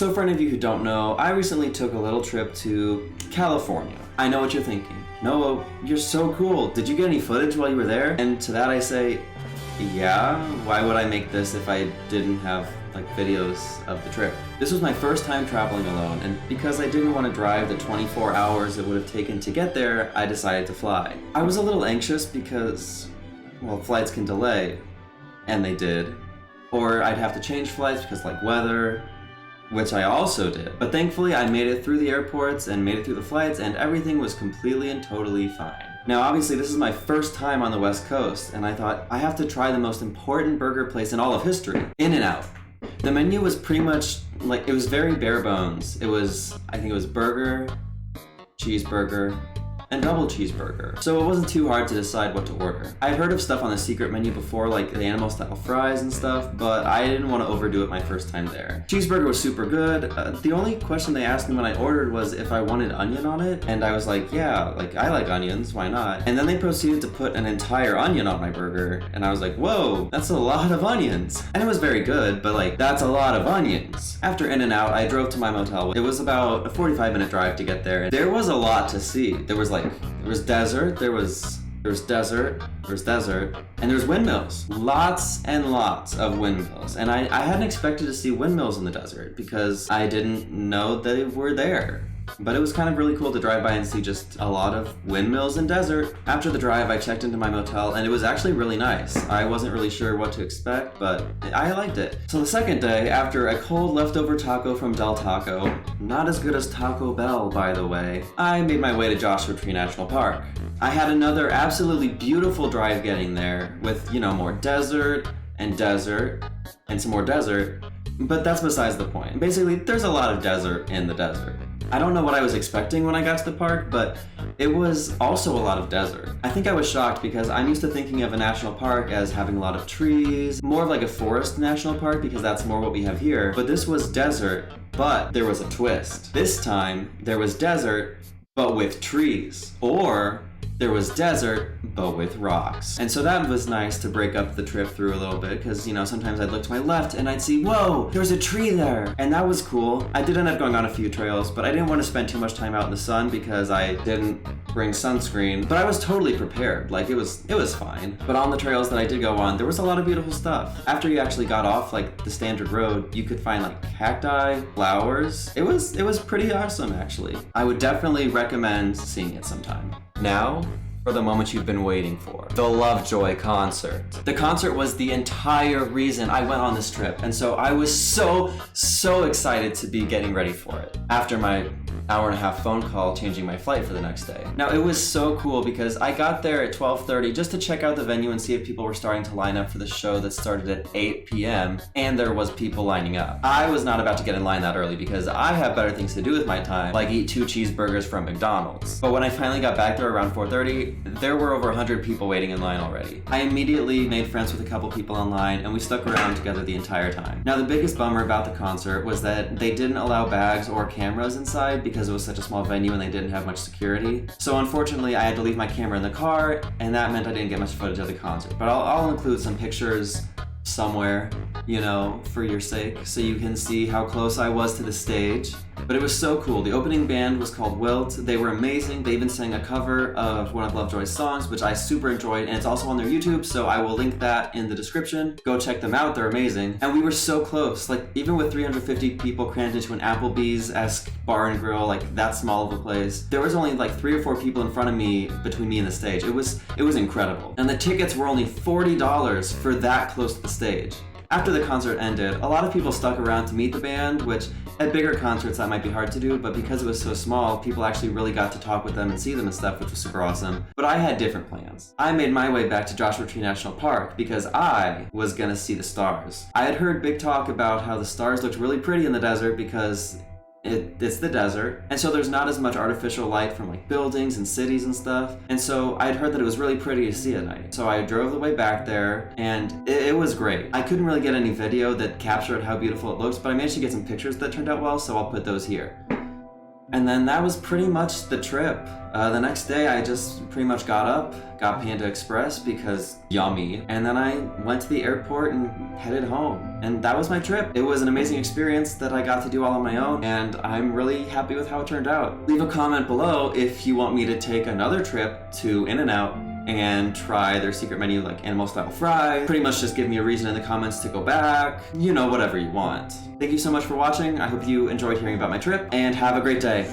So for any of you who don't know, I recently took a little trip to California. I know what you're thinking. Noah, you're so cool. Did you get any footage while you were there? And to that I say, yeah, why would I make this if I didn't have like videos of the trip? This was my first time traveling alone, and because I didn't want to drive the 24 hours it would have taken to get there, I decided to fly. I was a little anxious because, well, flights can delay, and they did. Or I'd have to change flights because like weather, which I also did. But thankfully I made it through the airports and made it through the flights, and everything was completely and totally fine. Now obviously this is my first time on the West Coast, and I thought I have to try the most important burger place in all of history, In-N-Out. The menu was pretty much like, it was very bare bones. I think it was burger, cheeseburger, and double cheeseburger. So it wasn't too hard to decide what to order. I'd heard of stuff on the secret menu before, like the animal style fries and stuff, but I didn't want to overdo it my first time there. Cheeseburger was super good. The only question they asked me when I ordered was if I wanted onion on it, and I was like, yeah, like I like onions, why not? And then they proceeded to put an entire onion on my burger, and I was like, whoa, that's a lot of onions. And it was very good, but like, that's a lot of onions. After In-N-Out, I drove to my motel. It was about a 45-minute drive to get there, and there was a lot to see. There was desert, there was desert, and there's windmills. Lots and lots of windmills. And I hadn't expected to see windmills in the desert because I didn't know they were there. But it was kind of really cool to drive by and see just a lot of windmills and desert. After the drive, I checked into my motel, and it was actually really nice. I wasn't really sure what to expect, but I liked it. So the second day, after a cold leftover taco from Del Taco, not as good as Taco Bell, by the way, I made my way to Joshua Tree National Park. I had another absolutely beautiful drive getting there with, you know, more desert and some more desert, but that's besides the point. Basically, there's a lot of desert in the desert. I don't know what I was expecting when I got to the park, but it was also a lot of desert. I think I was shocked because I'm used to thinking of a national park as having a lot of trees, more of like a forest national park because that's more what we have here. But this was desert, but there was a twist. This time, there was desert, but with trees. Or there was desert, but with rocks. And so that was nice to break up the trip through a little bit because, you know, sometimes I'd look to my left and I'd see, whoa, there's a tree there. And that was cool. I did end up going on a few trails, but I didn't want to spend too much time out in the sun because I didn't bring sunscreen. But I was totally prepared. Like, it was fine. But on the trails that I did go on, there was a lot of beautiful stuff. After you actually got off, like, the standard road, you could find, like, cacti, flowers. It was pretty awesome, actually. I would definitely recommend seeing it sometime. Now, for the moment you've been waiting for. The Lovejoy concert. The concert was the entire reason I went on this trip, and so I was so excited to be getting ready for it. After my hour-and-a-half phone call changing my flight for the next day. Now, it was so cool because I got there at 12:30 just to check out the venue and see if people were starting to line up for the show that started at 8 p.m. and there was people lining up. I was not about to get in line that early because I have better things to do with my time, like eat 2 cheeseburgers from McDonald's. But when I finally got back there around 4:30, there were over 100 people waiting in line already. I immediately made friends with a couple people online, and we stuck around together the entire time. Now, the biggest bummer about the concert was that they didn't allow bags or cameras inside because it was such a small venue and they didn't have much security. So unfortunately, I had to leave my camera in the car, and that meant I didn't get much footage of the concert. But I'll include some pictures somewhere, you know, for your sake, so you can see how close I was to the stage. But it was so cool. The opening band was called Wilt. They were amazing. They even sang a cover of one of Lovejoy's songs, which I super enjoyed, and it's also on their YouTube, so I will link that in the description. Go check them out, they're amazing. And we were so close, like even with 350 people crammed into an Applebee's-esque bar and grill, like that small of a place, there was only like 3 or 4 people in front of me between me and the stage. It was incredible. And the tickets were only $40 for that close to the stage. After the concert ended, a lot of people stuck around to meet the band, which at bigger concerts that might be hard to do, but because it was so small, people actually really got to talk with them and see them and stuff, which was super awesome. But I had different plans. I made my way back to Joshua Tree National Park because I was gonna see the stars. I had heard big talk about how the stars looked really pretty in the desert because it's the desert, and so there's not as much artificial light from like buildings and cities and stuff, and so I'd heard that it was really pretty to see at night. So I drove the way back there, and it was great. I couldn't really get any video that captured how beautiful it looks, but I managed to get some pictures that turned out well, so I'll put those here. And then that was pretty much the trip. The next day I just pretty much got up, got Panda Express because yummy, and then I went to the airport and headed home. And that was my trip. It was an amazing experience that I got to do all on my own, and I'm really happy with how it turned out. Leave a comment below if you want me to take another trip to In-N-Out and try their secret menu like animal style fries. Pretty much just give me a reason in the comments to go back. You know, whatever you want. Thank you so much for watching. I hope you enjoyed hearing about my trip, and have a great day.